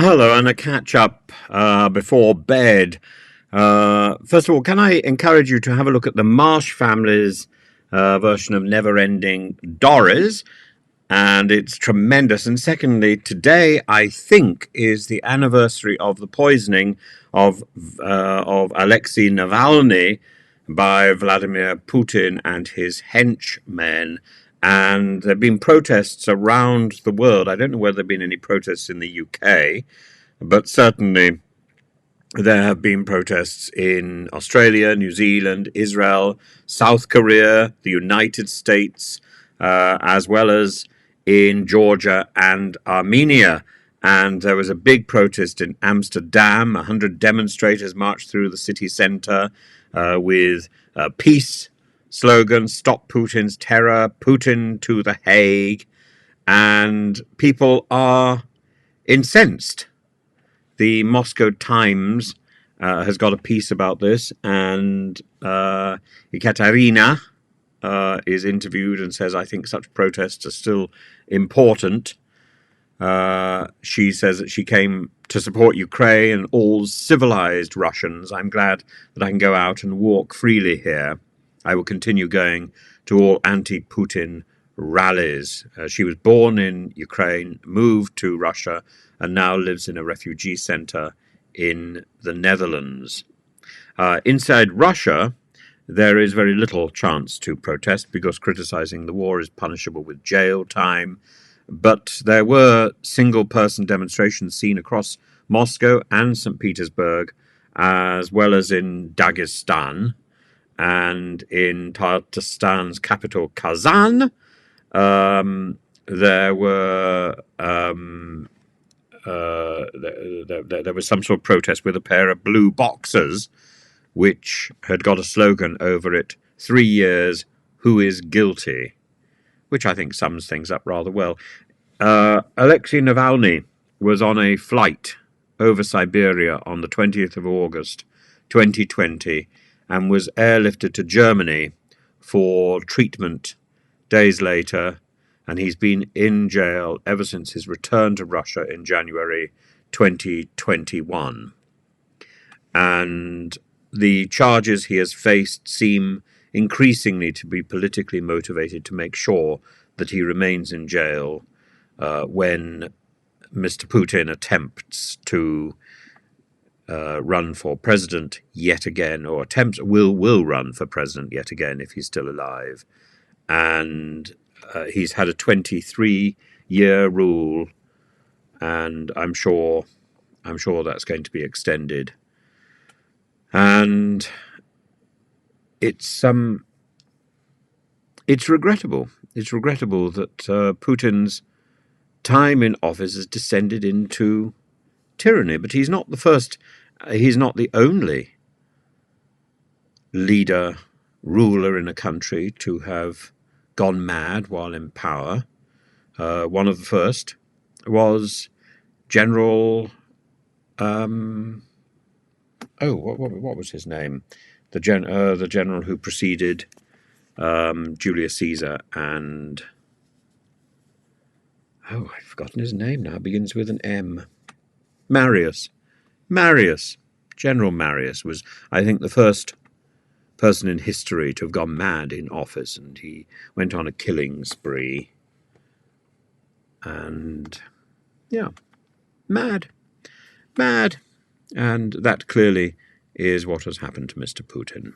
Hello, and a catch up before bed. First of all, can I encourage you to have a look at the Marsh family's version of Nevereding Dorries? And it's tremendous. And secondly, today I think is the anniversary of the poisoning of Alexey Navalny by Vladimir Putin and his henchmen. And there have been protests around the world. I don't know whether there have been any protests in the UK, but certainly there have been protests in Australia, New Zealand, Israel, South Korea, the United States, as well as in Georgia and Armenia. And there was a big protest in Amsterdam. 100 demonstrators marched through the city centre with peace slogans, "Stop Putin's terror," "Putin to the Hague," and people are incensed. The Moscow Times has got a piece about this, and Ekaterina is interviewed and says, "I think such protests are still important." She says that she came to support Ukraine and all civilized Russians. "I'm glad that I can go out and walk freely here. I will continue going to all anti-Putin rallies." She was born in Ukraine, moved to Russia, and now lives in a refugee center in the Netherlands. Inside Russia, there is very little chance to protest because criticizing the war is punishable with jail time. But there were single-person demonstrations seen across Moscow and St. Petersburg, as well as in Dagestan and in Tatarstan's capital, Kazan. There were there was some sort of protest with a pair of blue boxers, which had got a slogan over it: 3 years, who is guilty? Which I think sums things up rather well. Alexey Navalny was on a flight over Siberia on the 20th of August, 2020, and was airlifted to Germany for treatment days later, and he's been in jail ever since his return to Russia in January 2021. And the charges he has faced seem increasingly to be politically motivated to make sure that he remains in jail when Mr. Putin attempts to run for president yet again, or will run for president yet again if he's still alive. And he's had a 23-year rule, and I'm sure that's going to be extended. And it's regrettable. It's regrettable that Putin's time in office has descended into tyranny. But he's not the first. He's not the only ruler in a country to have gone mad while in power. One of the first was General. What was his name? The general who preceded Julius Caesar, and I've forgotten his name now. It begins with an M. Marius. General Marius was, I think, the first person in history to have gone mad in office, and he went on a killing spree. And yeah, mad. And that clearly is what has happened to Mr. Putin.